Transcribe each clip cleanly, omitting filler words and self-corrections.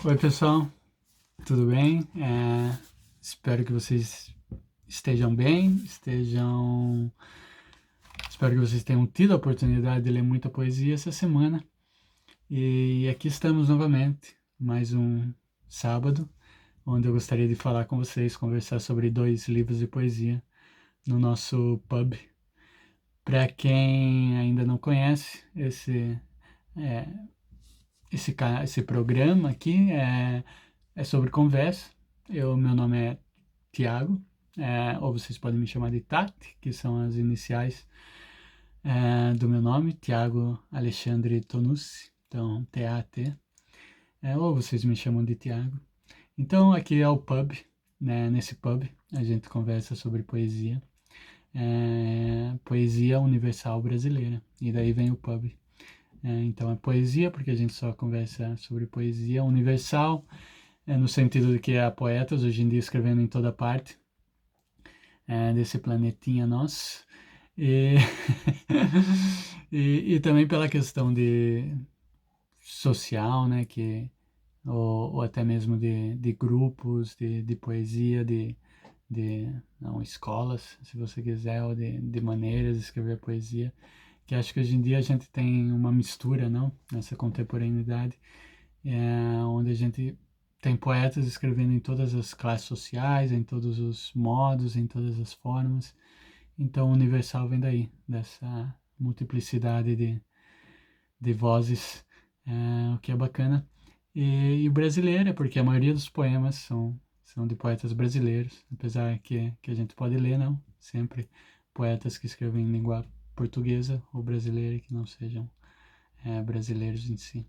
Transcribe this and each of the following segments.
Oi, pessoal, tudo bem? Espero que vocês estejam bem, espero que vocês tenham tido a oportunidade de ler muita poesia essa semana. E aqui estamos novamente, mais um sábado, onde eu gostaria de falar com vocês, conversar sobre 2 livros de poesia no nosso pub. Para quem ainda não conhece, é, esse programa aqui é sobre conversa. Meu nome é Tiago, ou vocês podem me chamar de Tati, que são as iniciais do meu nome, Tiago Alexandre Tonucci, então T-A-T, ou vocês me chamam de Tiago. Então aqui é o pub, né? Nesse pub a gente conversa sobre poesia, poesia universal brasileira, e daí vem o pub. Então é poesia, porque a gente só conversa sobre poesia universal, no sentido de que há poetas hoje em dia escrevendo em toda parte desse planetinha nosso. E, e também pela questão de social, né, ou até mesmo de grupos de poesia, não, escolas, se você quiser, ou de maneiras de escrever poesia, que acho que hoje em dia a gente tem uma mistura, não, nessa contemporaneidade, onde a gente tem poetas escrevendo em todas as classes sociais, em todos os modos, em todas as formas. Então, o universal vem daí, dessa multiplicidade de vozes, o que é bacana. E o brasileiro é porque a maioria dos poemas são de poetas brasileiros, apesar que a gente pode ler, não, sempre poetas que escrevem em língua portuguesa ou brasileira, que não sejam brasileiros em si.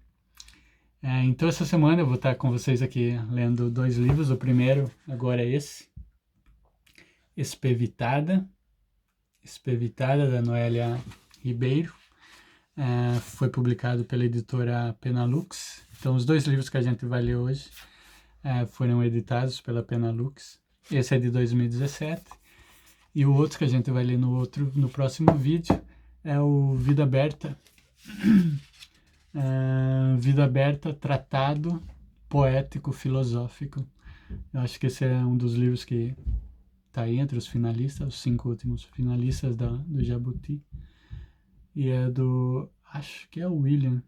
Então, essa semana eu vou estar com vocês aqui lendo 2 livros. O primeiro agora é esse, Espevitada, da Noélia Ribeiro. Foi publicado pela editora Penalux. Então, os 2 livros que a gente vai ler hoje foram editados pela Penalux. Esse é de 2017. E o outro que a gente vai ler no próximo vídeo é o Vida Aberta. Vida Aberta, Tratado Poético Filosófico. Eu acho que esse é um dos livros que está aí entre os finalistas, os 5 últimos finalistas do Jabuti. E acho que é o William.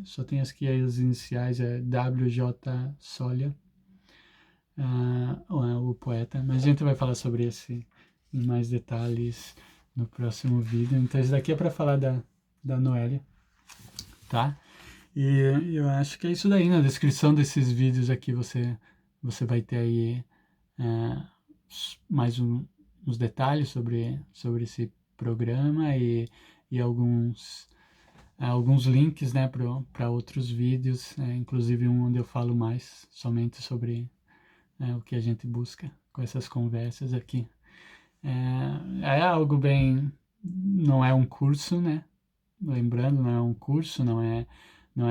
Só tem aqui as iniciais, W.J. Solia, o poeta. Mas a gente vai falar sobre esse em mais detalhes no próximo vídeo. Então, esse daqui é para falar da Noélia, tá? E eu acho que é isso daí. Na descrição desses vídeos aqui você vai ter aí mais uns detalhes sobre esse programa e alguns links, né, para outros vídeos, inclusive um onde eu falo mais somente sobre o que a gente busca com essas conversas aqui. É algo bem... Não é um curso, né? Lembrando, não é um curso, não é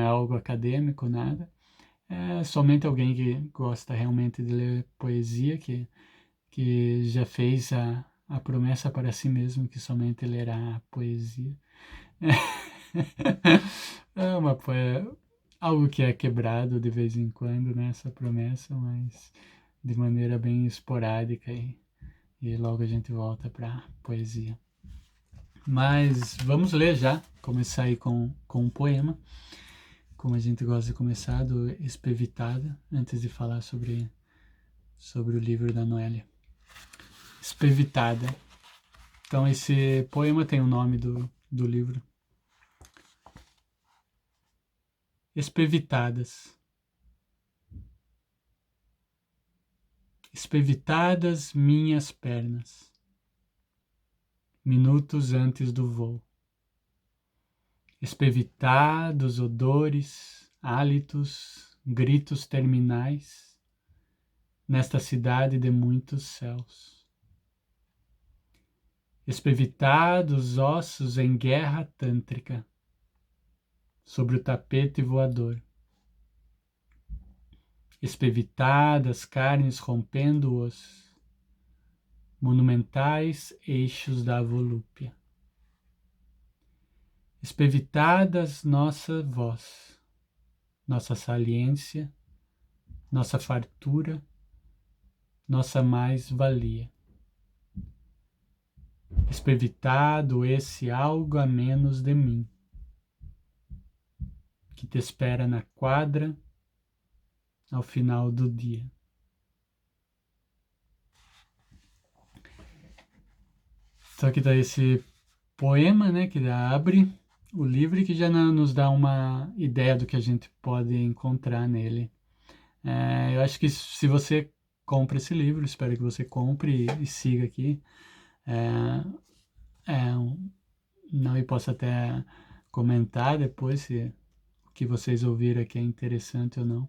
algo acadêmico, nada. É somente alguém que gosta realmente de ler poesia, que já fez a promessa para si mesmo que somente lerá poesia. Algo que é quebrado de vez em quando, né, essa promessa, mas de maneira bem esporádica e logo a gente volta para poesia. Mas vamos ler já, começar aí com um poema, como a gente gosta de começar, do Espevitada, antes de falar sobre o livro da Noélia. Espevitada. Então esse poema tem o nome do livro. Espevitadas. Espevitadas minhas pernas, minutos antes do voo. Espevitados odores, hálitos, gritos terminais, nesta cidade de muitos céus. Espevitados ossos em guerra tântrica, sobre o tapete voador. Espevitadas carnes rompendo-os, monumentais eixos da volúpia. Espevitadas nossa voz, nossa saliência, nossa fartura, nossa mais-valia. Espevitado esse algo a menos de mim, que te espera na quadra ao final do dia. Então aqui está esse poema, né, que abre o livro e que já nos dá uma ideia do que a gente pode encontrar nele. Eu acho que se você compra esse livro, espero que você compre e siga aqui. Não, e posso até comentar depois se o que vocês ouviram aqui é interessante ou não,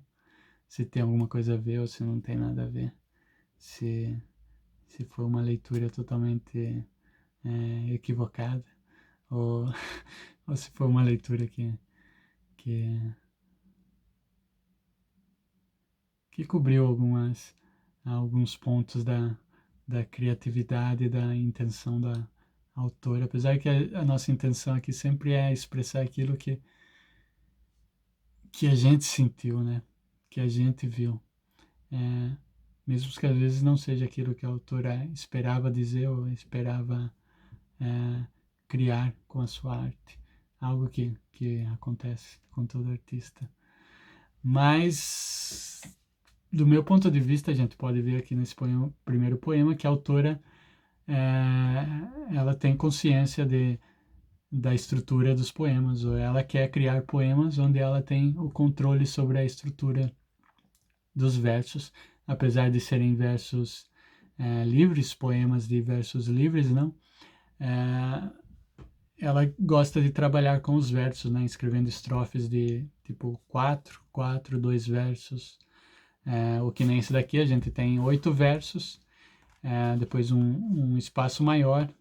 se tem alguma coisa a ver ou se não tem nada a ver, se foi uma leitura totalmente equivocada ou, ou se foi uma leitura que cobriu alguns pontos da criatividade e da intenção da autora, apesar que a nossa intenção aqui sempre é expressar aquilo que a gente sentiu, né? Que a gente viu. Mesmo que às vezes não seja aquilo que a autora esperava dizer ou esperava criar com a sua arte. Algo que acontece com todo artista. Mas, do meu ponto de vista, a gente pode ver aqui nesse primeiro poema que a autora ela tem consciência da estrutura dos poemas, ou ela quer criar poemas onde ela tem o controle sobre a estrutura dos versos, apesar de serem versos livres, poemas de versos livres, não? Ela gosta de trabalhar com os versos, né? Escrevendo estrofes de tipo 4, 2 versos. O que nem esse daqui, a gente tem 8 versos, depois um espaço maior,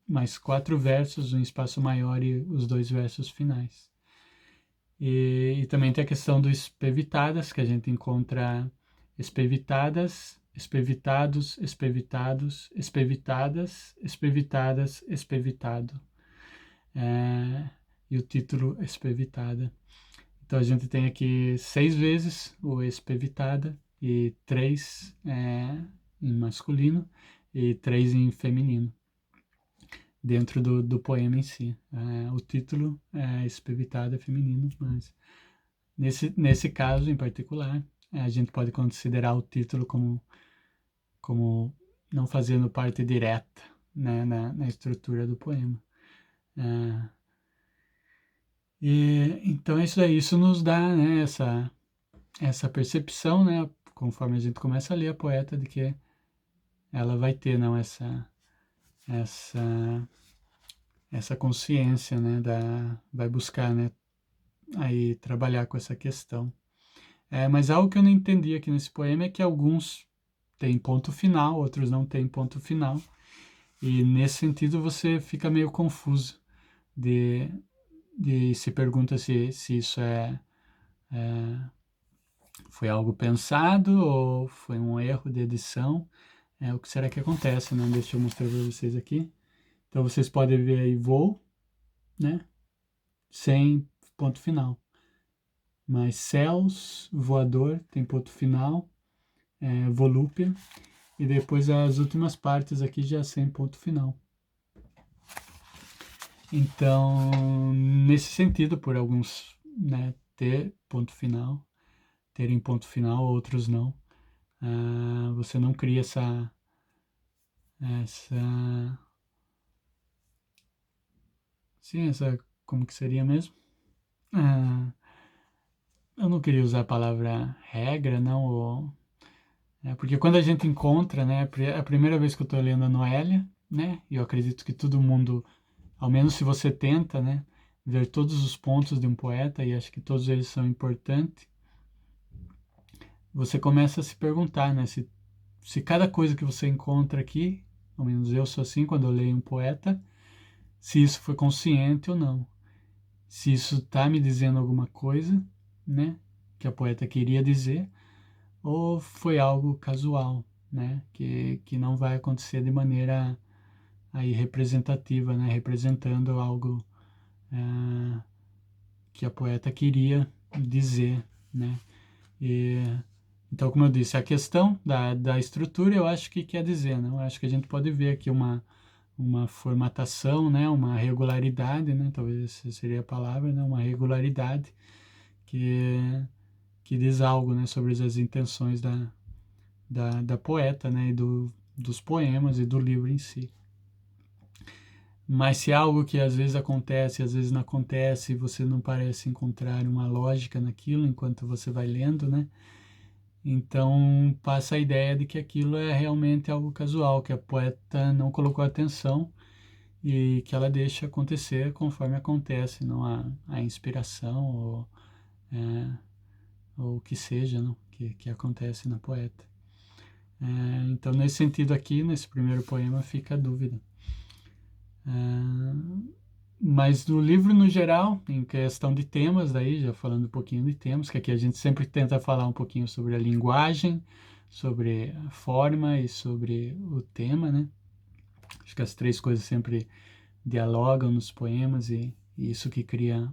mais 4 versos, um espaço maior e os 2 versos finais. E também tem a questão do espevitadas, que a gente encontra espevitadas, espevitados, espevitados, espevitadas, espevitadas, espevitado. E o título espevitada. Então a gente tem aqui 6 vezes o espevitada e 3 em masculino e 3 em feminino dentro do poema em si. O título é espevitada feminino, mas nesse caso em particular a gente pode considerar o título como não fazendo parte direta, né, na estrutura do poema. Então é isso aí, isso nos dá, né, essa percepção, né, conforme a gente começa a ler a poeta, de que ela vai ter, não, essa consciência, né, vai buscar, né, aí trabalhar com essa questão. Mas algo que eu não entendi aqui nesse poema é que alguns têm ponto final, outros não têm ponto final, e nesse sentido você fica meio confuso de se pergunta se isso foi algo pensado ou foi um erro de edição. O que será que acontece, né? Deixa eu mostrar para vocês aqui. Então vocês podem ver aí voo, né? Sem ponto final. Mas céus, voador, tem ponto final, volúpia, e depois as últimas partes aqui já sem ponto final. Então, nesse sentido, por alguns, né, terem ponto final, outros não, você não cria essa como que seria mesmo? Eu não queria usar a palavra regra, não, porque quando a gente encontra, né, a primeira vez que eu estou lendo a Noélia, né, e eu acredito que todo mundo, ao menos se você tenta, né, ver todos os pontos de um poeta, e acho que todos eles são importantes, você começa a se perguntar, né, se cada coisa que você encontra aqui, ao menos eu sou assim quando eu leio um poeta, se isso foi consciente ou não. Se isso está me dizendo alguma coisa, né, que a poeta queria dizer, ou foi algo casual, né, que não vai acontecer de maneira aí representativa, né, representando algo que a poeta queria dizer, né? E, então, como eu disse, a questão da estrutura eu acho que quer dizer, né? Eu acho que a gente pode ver aqui uma formatação, né? Uma regularidade, né? Talvez essa seria a palavra, né? Uma regularidade que, que diz algo, né? Sobre as intenções da poeta, né? E dos poemas e do livro em si. Mas se é algo que às vezes acontece, às vezes não acontece, e você não parece encontrar uma lógica naquilo enquanto você vai lendo, né? Então passa a ideia de que aquilo é realmente algo casual, que a poeta não colocou atenção e que ela deixa acontecer conforme acontece, não a inspiração é, ou o que seja, não? Que acontece na poeta. Então nesse sentido aqui, nesse primeiro poema, fica a dúvida. Mas no livro no geral, em questão de temas, daí já falando um pouquinho de temas, que aqui a gente sempre tenta falar um pouquinho sobre a linguagem, sobre a forma e sobre o tema, né? Acho que as três coisas sempre dialogam nos poemas e isso que cria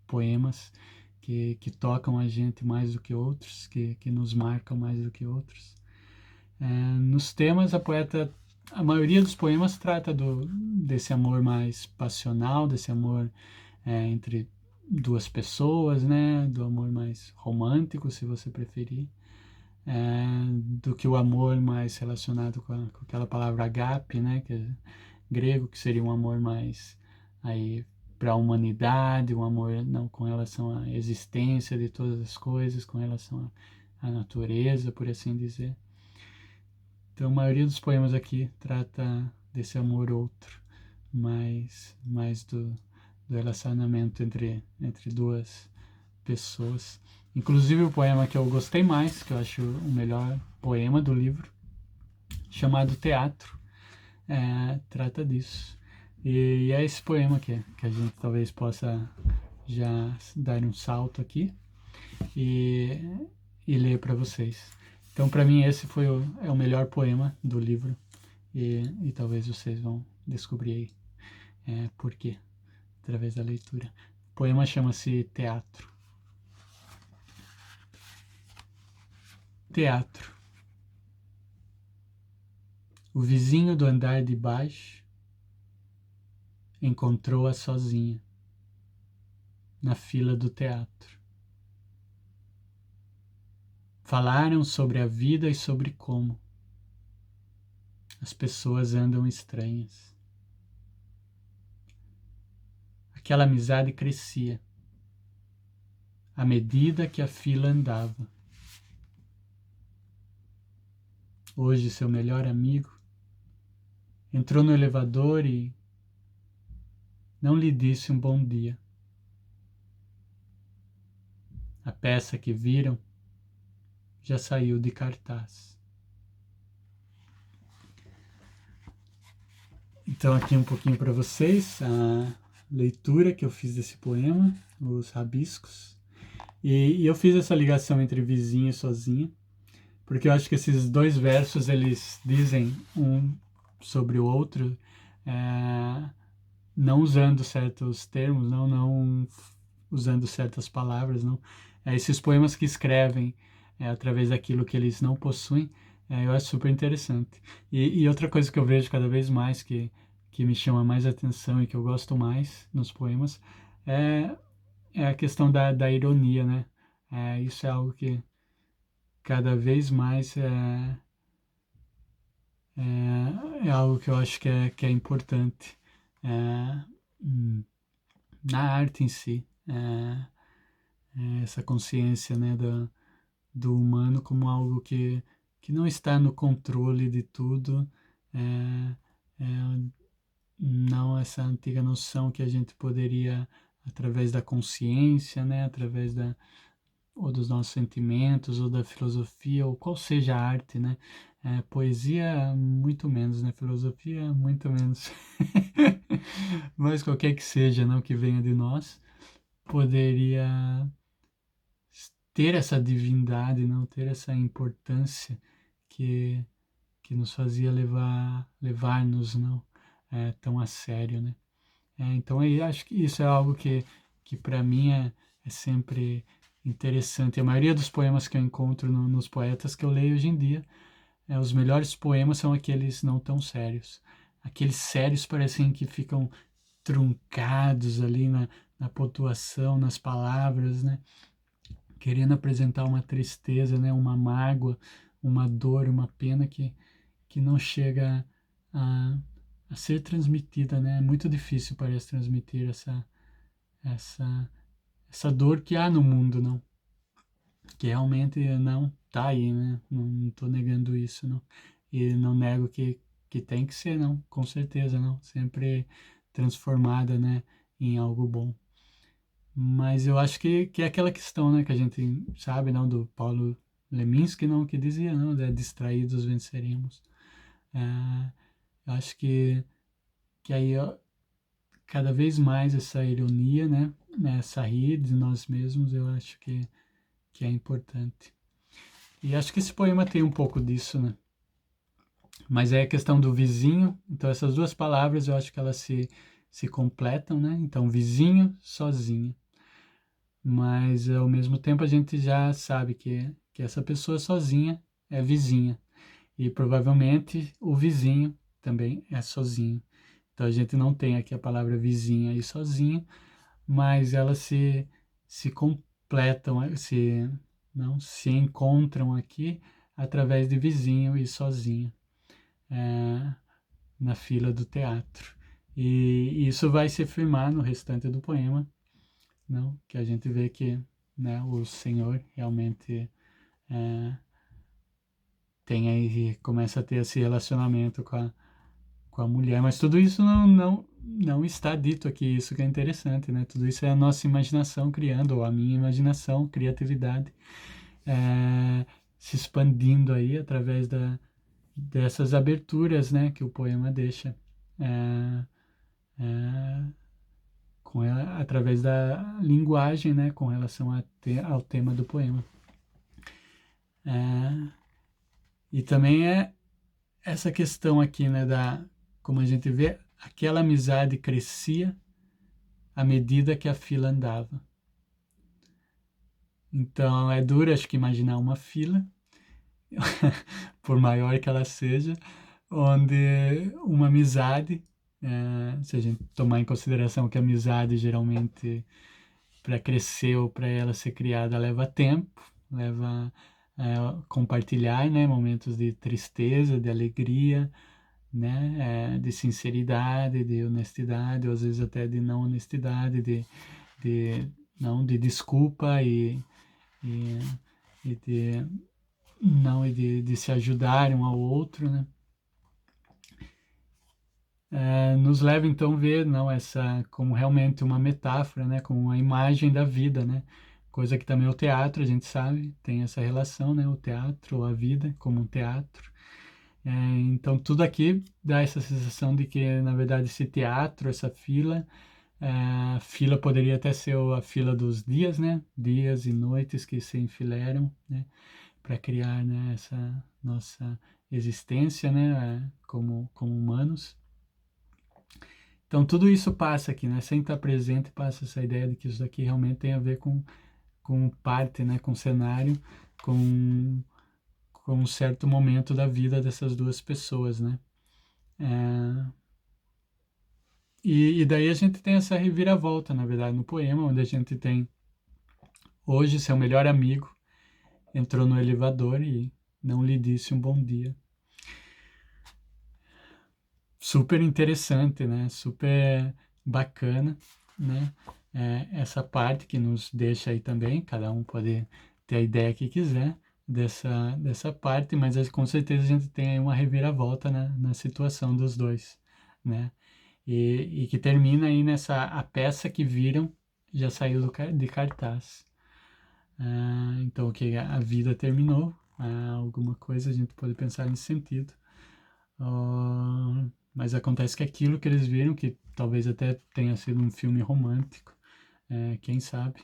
poemas que tocam a gente mais do que outros, que nos marcam mais do que outros. Nos temas, a maioria dos poemas trata desse amor mais passional, desse amor entre duas pessoas, né? Do amor mais romântico, se você preferir, do que o amor mais relacionado com aquela palavra agape, né? Que é grego, que seria um amor mais aí para a humanidade, um amor não com relação à existência de todas as coisas, com relação à natureza, por assim dizer. Então, a maioria dos poemas aqui trata desse amor outro, mais do relacionamento entre duas pessoas. Inclusive o poema que eu gostei mais, que eu acho o melhor poema do livro, chamado Teatro, trata disso. E é esse poema que a gente talvez possa já dar um salto aqui e, e ler para vocês. Então, para mim, esse é o melhor poema do livro e talvez vocês vão descobrir aí por quê, através da leitura. O poema chama-se Teatro. Teatro. O vizinho do andar de baixo encontrou-a sozinha na fila do teatro. Falaram sobre a vida e sobre como as pessoas andam estranhas. Aquela amizade crescia à medida que a fila andava. Hoje, seu melhor amigo entrou no elevador e não lhe disse um bom dia. A peça que viram já saiu de cartaz. Então, aqui um pouquinho para vocês a leitura que eu fiz desse poema, os rabiscos. E eu fiz essa ligação entre vizinho e sozinha, porque eu acho que esses dois versos eles dizem um sobre o outro, não usando certos termos, não usando certas palavras, não. Esses poemas que escrevem através daquilo que eles não possuem, eu acho super interessante. E outra coisa que eu vejo cada vez mais que me chama mais atenção e que eu gosto mais nos poemas é, é a questão da ironia, né? Isso é algo que cada vez mais é algo que eu acho que é importante na arte em si. Essa consciência, né, do humano como algo que não está no controle de tudo, é, é, não essa antiga noção que a gente poderia, através da consciência, né, através ou dos nossos sentimentos, ou da filosofia, ou qual seja a arte, né, poesia muito menos, né, filosofia muito menos, mas qualquer que seja, não, que venha de nós, poderia ter essa divindade, não ter essa importância que que nos fazia levar-nos não tão a sério, né? Então eu acho que isso é algo que para mim é sempre interessante. A maioria dos poemas que eu encontro nos poetas que eu leio hoje em dia, os melhores poemas são aqueles não tão sérios. Aqueles sérios parecem que ficam truncados ali na pontuação, nas palavras, né? Querendo apresentar uma tristeza, né? Uma mágoa, uma dor, uma pena que não chega a, a ser transmitida, né? É muito difícil, parece, transmitir essa, essa dor que há no mundo, não? Que realmente não tá aí, né? Não tô negando isso, não. E não nego que tem que ser, não. Com certeza, não. Sempre transformada, né? Em algo bom. Mas eu acho que é aquela questão, né? Que a gente sabe, não? Do Paulo Leminski, não? Que dizia, não? Distraídos venceremos. É, eu acho que aí, ó, cada vez mais essa ironia, né? Essa rir de nós mesmos, eu acho que é importante. E acho que esse poema tem um pouco disso, né? Mas é a questão do vizinho. Então, essas duas palavras eu acho que elas se completam, né? Então, vizinho, sozinho. Mas, ao mesmo tempo, a gente já sabe que essa pessoa sozinha é vizinha. E provavelmente o vizinho também é sozinho. Então, a gente não tem aqui a palavra vizinha e sozinho, mas elas se completam, não, se encontram aqui através de vizinho e sozinho, é, na fila do teatro. E isso vai se firmar no restante do poema, não? Que a gente vê que, né, o Senhor realmente tem aí, começa a ter esse relacionamento com a mulher, mas tudo isso não está dito aqui, isso que é interessante, né? Tudo isso é a nossa imaginação criando, ou a minha imaginação, criatividade, é, se expandindo aí através dessas aberturas, né, que o poema deixa, é, é, através da linguagem, né, com relação ao tema do poema. É, e também é essa questão aqui, né, como a gente vê, aquela amizade crescia à medida que a fila andava. Então é duro, acho que, imaginar uma fila, por maior que ela seja, onde uma amizade, se a gente tomar em consideração que a amizade geralmente, para crescer ou para ela ser criada, leva tempo, leva compartilhar, né, momentos de tristeza, de alegria, né, de sinceridade, de honestidade, ou às vezes até de não honestidade, de não de desculpa e, e de não e de se ajudar um ao outro, né? Nos leva então a ver, não, essa como realmente uma metáfora, né, como uma imagem da vida, né? Coisa que também o teatro, a gente sabe, tem essa relação, né? O teatro, a vida como um teatro. Então tudo aqui dá essa sensação de que, na verdade, esse teatro, essa fila, a fila poderia até ser a fila dos dias, né? Dias e noites que se enfileiram, né? Para criar, né, essa nossa existência, né? Como humanos. Então tudo isso passa aqui, né? Sem estar presente, passa essa ideia de que isso aqui realmente tem a ver com parte, né? Com cenário, com, com um certo momento da vida dessas duas pessoas, né? É, e daí a gente tem essa reviravolta, na verdade, no poema, onde a gente tem hoje seu melhor amigo entrou no elevador e não lhe disse um bom dia. Super interessante, né? Super bacana, né? Essa parte que nos deixa aí também, cada um pode ter a ideia que quiser dessa parte, mas com certeza a gente tem aí uma reviravolta na situação dos dois, né? E que termina aí a peça que viram já saiu de cartaz. Então, que a vida terminou, alguma coisa a gente pode pensar nesse sentido. Mas acontece que aquilo que eles viram, que talvez até tenha sido um filme romântico, quem sabe,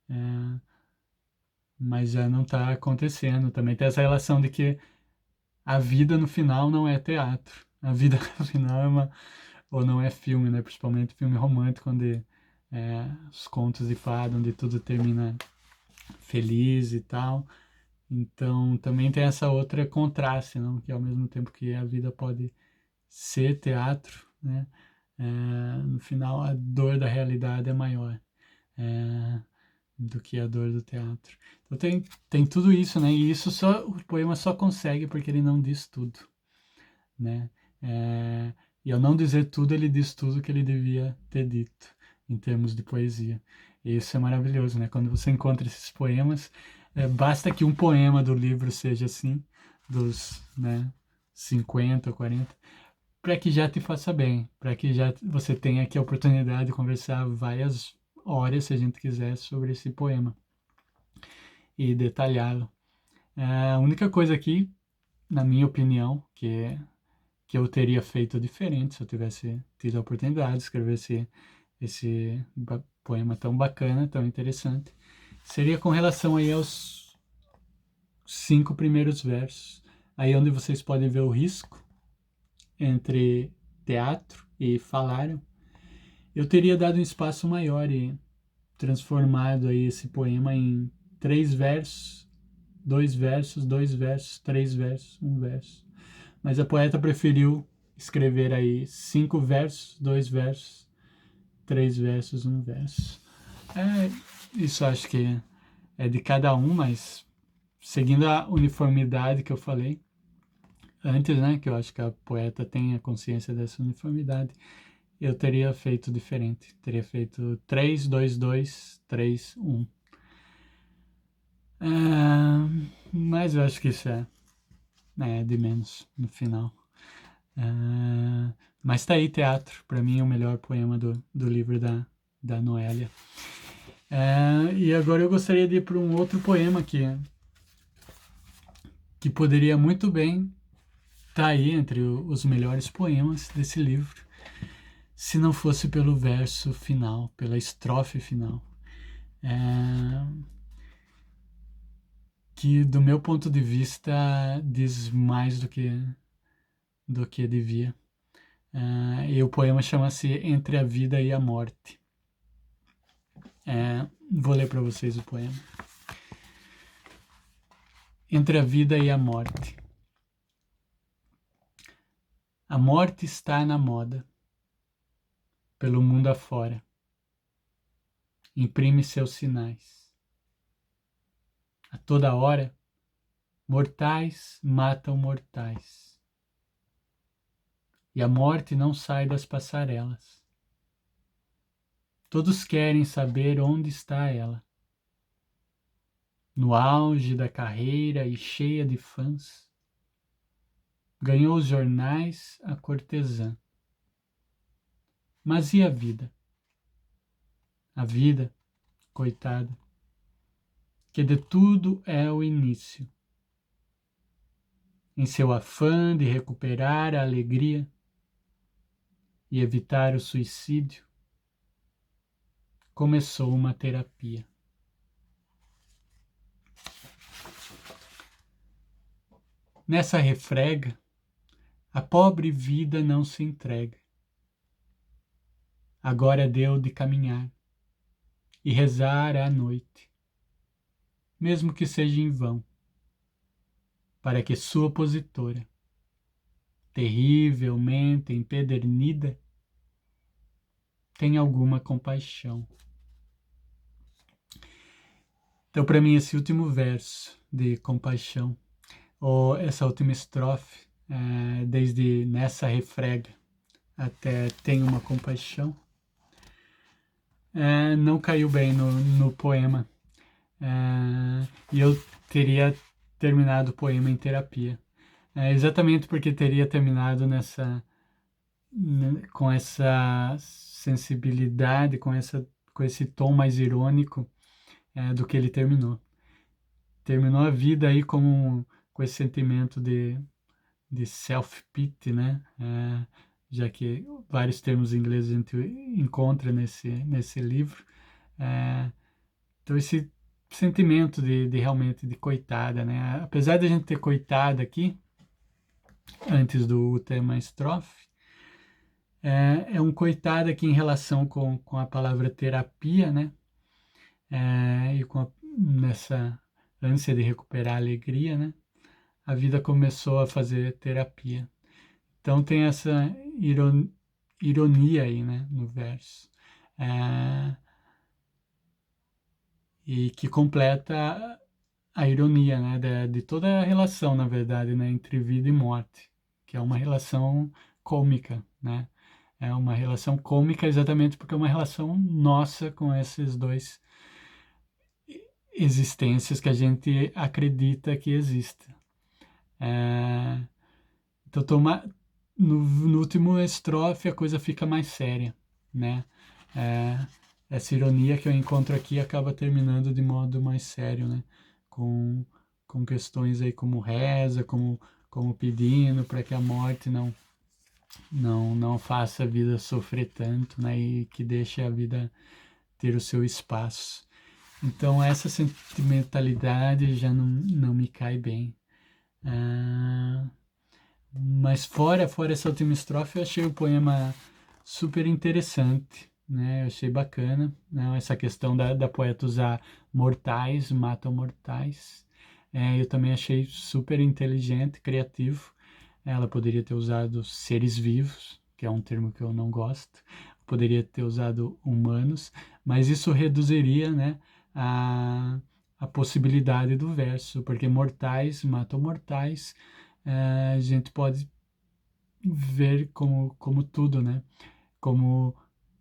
é, mas já não está acontecendo. Também tem essa relação de que a vida no final não é teatro. A vida no final ou não é filme, né? Principalmente filme romântico, onde os contos de fada, onde tudo termina feliz e tal. Então, também tem essa outra contraste, não? Que ao mesmo tempo que a vida pode ser teatro, né? No final, a dor da realidade é maior do que a dor do teatro. Então, tem tudo isso, né? E isso só o poema só consegue porque ele não diz tudo, né? É, e ao não dizer tudo, ele diz tudo que ele devia ter dito em termos de poesia. E isso é maravilhoso, né? Quando você encontra esses poemas, basta que um poema do livro seja assim, dos, né, 50, 40, para que já te faça bem, para que já você tenha aqui a oportunidade de conversar várias horas, se a gente quiser, sobre esse poema e detalhá-lo. A única coisa aqui, na minha opinião, que eu teria feito diferente se eu tivesse tido a oportunidade de escrever esse poema tão bacana, tão interessante, seria com relação aí aos 5 primeiros versos, aí onde vocês podem ver o risco entre teatro e falaram. Eu teria dado um espaço maior e transformado aí esse poema em 3 versos, 2 versos, 2 versos, 3 versos, 1 verso. Mas a poeta preferiu escrever aí 5 versos, 2 versos, 3 versos, 1 verso. Isso acho que é de cada um, mas seguindo a uniformidade que eu falei antes, né, que eu acho que a poeta tem a consciência dessa uniformidade, eu teria feito diferente. Teria feito 3, 2, 2, 3, 1. Mas eu acho que isso é de menos no final. Mas tá aí, Teatro. Para mim é o melhor poema do livro da Noélia. E agora eu gostaria de ir para um outro poema que poderia muito bem estar aí entre os melhores poemas desse livro, se não fosse pelo verso final, pela estrofe final. Que do meu ponto de vista diz mais do que devia. E o poema chama-se Entre a Vida e a Morte. Vou ler para vocês o poema. Entre a vida e a morte. A morte está na moda, pelo mundo afora. Imprime seus sinais. A toda hora, mortais matam mortais. E a morte não sai das passarelas. Todos querem saber onde está ela. No auge da carreira e cheia de fãs, ganhou os jornais a cortesã. Mas e a vida? A vida, coitada, que de tudo é o início. Em seu afã de recuperar a alegria e evitar o suicídio, começou uma terapia. Nessa refrega, a pobre vida não se entrega. Agora deu de caminhar e rezar à noite, mesmo que seja em vão, para que sua opositora, terrivelmente empedernida, tenha alguma compaixão. Então, para mim, esse último verso de compaixão, ou essa última estrofe, desde nessa refrega até tem uma compaixão, não caiu bem no poema. E eu teria terminado o poema em terapia. Exatamente porque teria terminado com essa sensibilidade, com esse tom mais irônico do que ele terminou. Terminou a vida aí com esse sentimento de self-pity, né? Já que vários termos ingleses a gente encontra nesse livro. Então esse sentimento de realmente de coitada, né? Apesar de a gente ter coitada aqui, antes do tema estrofe, um coitado aqui em relação com a palavra terapia, né? E nessa ânsia de recuperar a alegria, né, a vida começou a fazer terapia. Então tem essa ironia aí, né, no verso. É, e que completa a ironia, né, de toda a relação, na verdade, né, entre vida e morte, que é uma relação cômica, né? É uma relação cômica exatamente porque é uma relação nossa com esses dois existências que a gente acredita que existem. É, então, no último estrofe a coisa fica mais séria, né? É, essa ironia que eu encontro aqui acaba terminando de modo mais sério, né? Com, com questões aí como reza, como pedindo para que a morte não faça a vida sofrer tanto, né? E que deixe a vida ter o seu espaço. Então essa sentimentalidade já não me cai bem. Ah, mas fora essa última estrofe, eu achei o poema super interessante, né? Eu achei bacana, né? Essa questão da poeta usar mortais, matam mortais. Eu também achei super inteligente, criativo. Ela poderia ter usado seres vivos, que é um termo que eu não gosto. Poderia ter usado humanos, mas isso reduziria, né, a, a possibilidade do verso, porque mortais matam mortais, a gente pode ver como tudo, né? Como,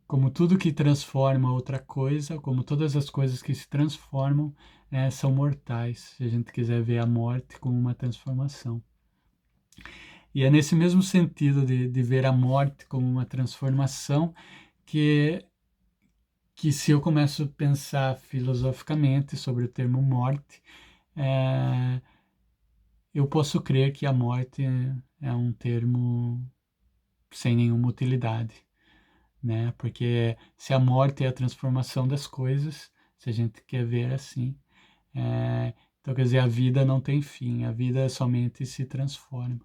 como tudo que transforma outra coisa, como todas as coisas que se transformam, são mortais, se a gente quiser ver a morte como uma transformação. E é nesse mesmo sentido de ver a morte como uma transformação que, que se eu começo a pensar filosoficamente sobre o termo morte, é, eu posso crer que a morte é um termo sem nenhuma utilidade, né? Porque se a morte é a transformação das coisas, se a gente quer ver assim, então quer dizer, a vida não tem fim, a vida somente se transforma.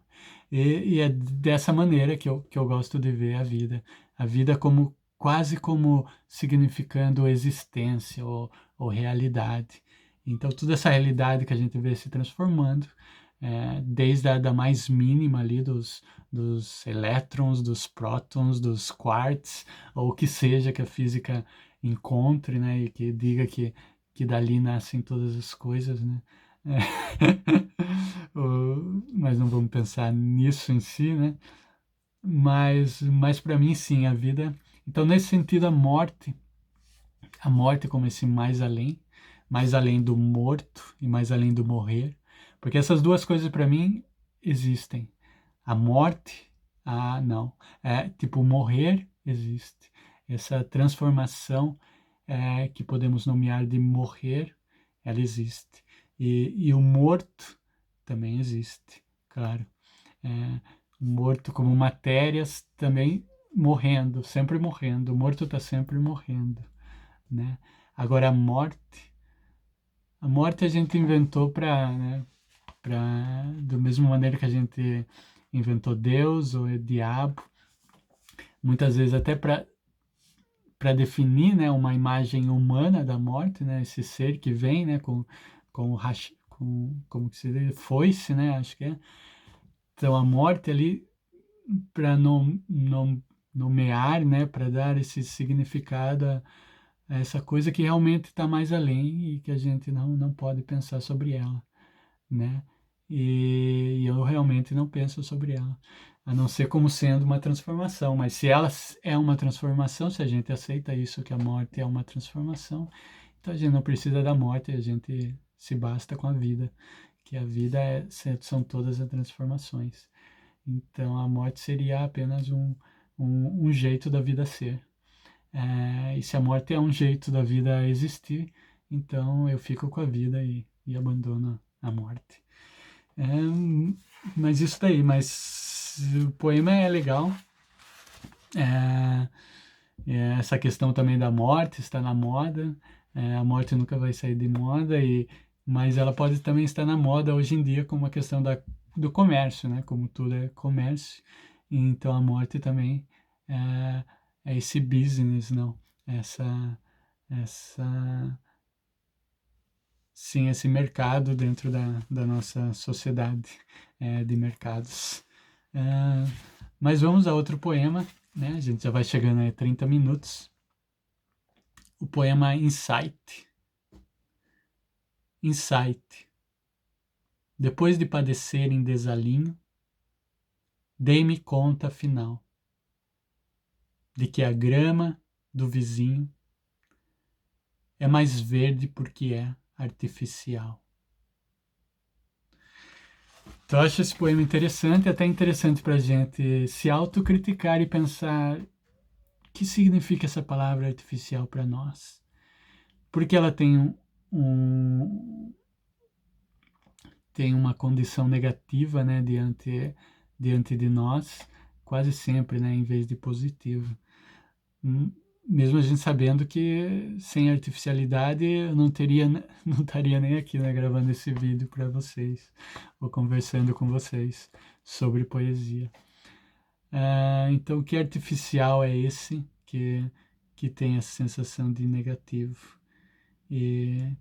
E é dessa maneira que eu gosto de ver a vida como quase como significando existência ou realidade. Então toda essa realidade que a gente vê se transformando, desde a da mais mínima ali dos elétrons, dos prótons, dos quarks, ou o que seja que a física encontre, né, e que diga que dali nascem todas as coisas, né? É. Mas não vamos pensar nisso em si, né? Mas para mim, sim, a vida. Então, nesse sentido, a morte como esse mais além do morto e mais além do morrer, porque essas duas coisas para mim existem. A morte, não, tipo morrer existe. Essa transformação que podemos nomear de morrer, ela existe. E o morto também existe, claro. É, o morto como matérias também morrendo, sempre morrendo. O morto está sempre morrendo, né? Agora a morte a gente inventou para, né, da mesma maneira que a gente inventou Deus ou o diabo, muitas vezes até para definir, né, uma imagem humana da morte, né, esse ser que vem, né, com como que se diz, foice, né, acho que é. Então a morte ali para não nomear, né, para dar esse significado a essa coisa que realmente está mais além e que a gente não pode pensar sobre ela, né? E eu realmente não penso sobre ela, a não ser como sendo uma transformação. Mas se ela é uma transformação, se a gente aceita isso, que a morte é uma transformação, então a gente não precisa da morte, a gente se basta com a vida, que a vida são todas as transformações. Então a morte seria apenas um jeito da vida ser. E se a morte é um jeito da vida existir, então eu fico com a vida e abandono a morte. É, mas isso daí, mas o poema é legal. É, essa questão também da morte está na moda. A morte nunca vai sair de moda, mas ela pode também estar na moda hoje em dia como a questão do comércio, né? Como tudo é comércio. Então a morte também é esse business, não? Essa sim, esse mercado dentro da nossa sociedade de mercados. Mas vamos a outro poema, né? A gente já vai chegando a 30 minutos. O poema Insight. Insight. Depois de padecer em desalinho, dei-me conta, afinal, de que a grama do vizinho é mais verde porque é artificial. Então, eu acho esse poema interessante, até interessante para a gente se autocriticar e pensar o que significa essa palavra artificial para nós. Porque ela tem uma condição negativa, né, diante de nós, quase sempre, né, em vez de positivo. Mesmo a gente sabendo que sem artificialidade eu não estaria nem aqui, né, gravando esse vídeo para vocês, ou conversando com vocês sobre poesia. Então, que artificial é esse que tem essa sensação de negativo e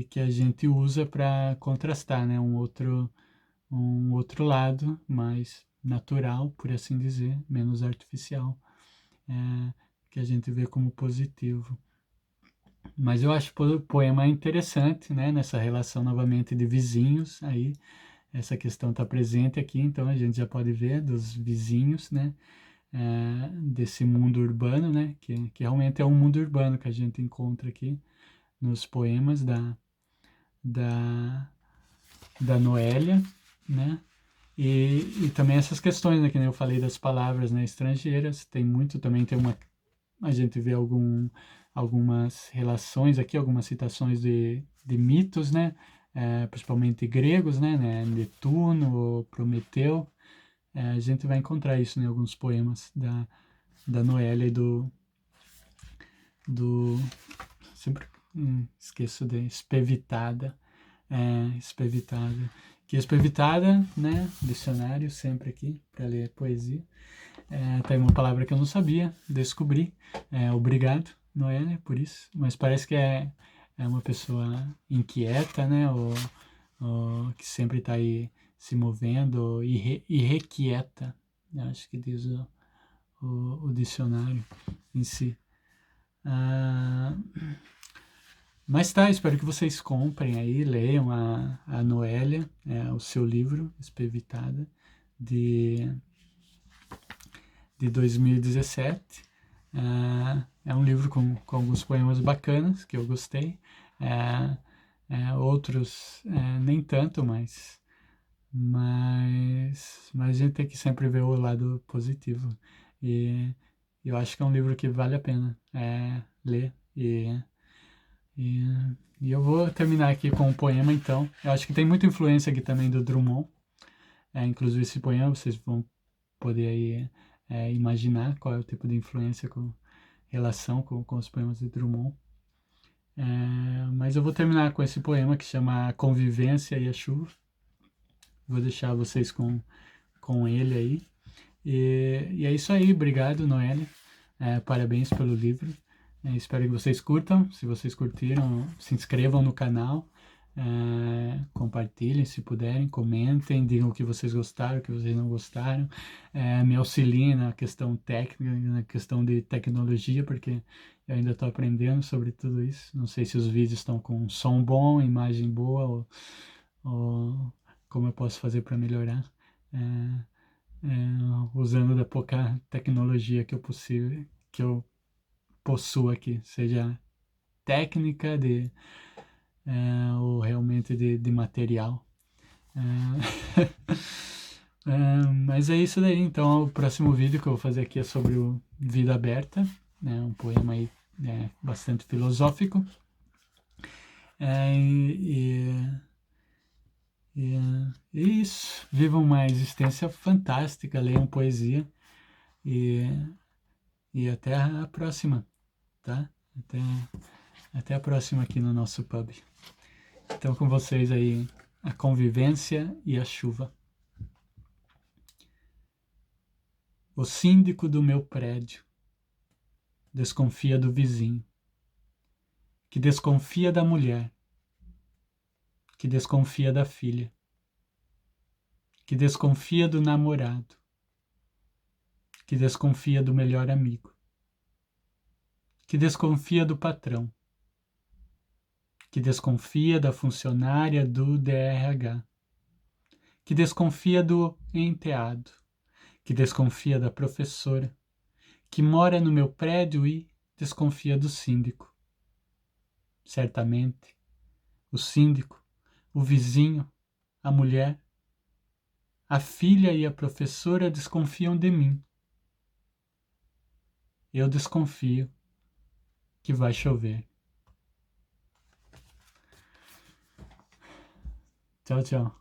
que a gente usa para contrastar, né, um outro lado mais natural, por assim dizer, menos artificial, que a gente vê como positivo. Mas eu acho o poema interessante, né, nessa relação novamente de vizinhos, aí essa questão está presente aqui, então a gente já pode ver dos vizinhos, né, desse mundo urbano, né, que realmente é um mundo urbano que a gente encontra aqui nos poemas da, da Noélia, né, e também essas questões, né, que nem eu falei das palavras, né, estrangeiras, também tem a gente vê algumas relações aqui, algumas citações de mitos, né, principalmente gregos, né, Netuno, Prometeu, a gente vai encontrar isso em alguns poemas da Noélia e do sempre esqueço de Espevitada, Espevitada, que Espevitada, né, dicionário sempre aqui para ler poesia, tá aí uma palavra que eu não sabia, descobri, obrigado Noélia por isso, mas parece que é uma pessoa inquieta, né, ou que sempre está aí se movendo, irrequieta, acho que diz o dicionário em si. Mas tá, espero que vocês comprem aí, leiam a Noélia, o seu livro, Espevitada, de 2017. É um livro com alguns poemas bacanas, que eu gostei. Outros nem tanto, mas a gente tem que sempre ver o lado positivo. E eu acho que é um livro que vale a pena ler. E, e eu vou terminar aqui com um poema, então. Eu acho que tem muita influência aqui também do Drummond. Inclusive esse poema, vocês vão poder aí imaginar qual é o tipo de influência com relação com os poemas de Drummond. Mas eu vou terminar com esse poema que chama A Convivência e a Chuva. Vou deixar vocês com ele aí. E é isso aí, obrigado, Noélia. Parabéns pelo livro. Espero que vocês curtam. Se vocês curtiram, se inscrevam no canal. Compartilhem se puderem, comentem, digam o que vocês gostaram, o que vocês não gostaram, me auxiliem na questão técnica, na questão de tecnologia, porque eu ainda estou aprendendo sobre tudo isso. Não sei se os vídeos estão com som bom, imagem boa, ou como eu posso fazer para melhorar, usando da pouca tecnologia que eu possuo aqui, seja técnica ou realmente de material. Mas é isso daí. Então, o próximo vídeo que eu vou fazer aqui é sobre o Vida Aberta, né? Um poema aí bastante filosófico. E isso. Vivam uma existência fantástica, leiam poesia e até a próxima, tá? Até a próxima aqui no nosso pub. Então, com vocês aí, a convivência e a chuva. O síndico do meu prédio desconfia do vizinho, que desconfia da mulher, que desconfia da filha, que desconfia do namorado, que desconfia do melhor amigo, que desconfia do patrão, que desconfia da funcionária do DRH, que desconfia do enteado, que desconfia da professora, que mora no meu prédio e desconfia do síndico. Certamente, o síndico, o vizinho, a mulher, a filha e a professora desconfiam de mim. Eu desconfio que vai chover. Tchau, tchau.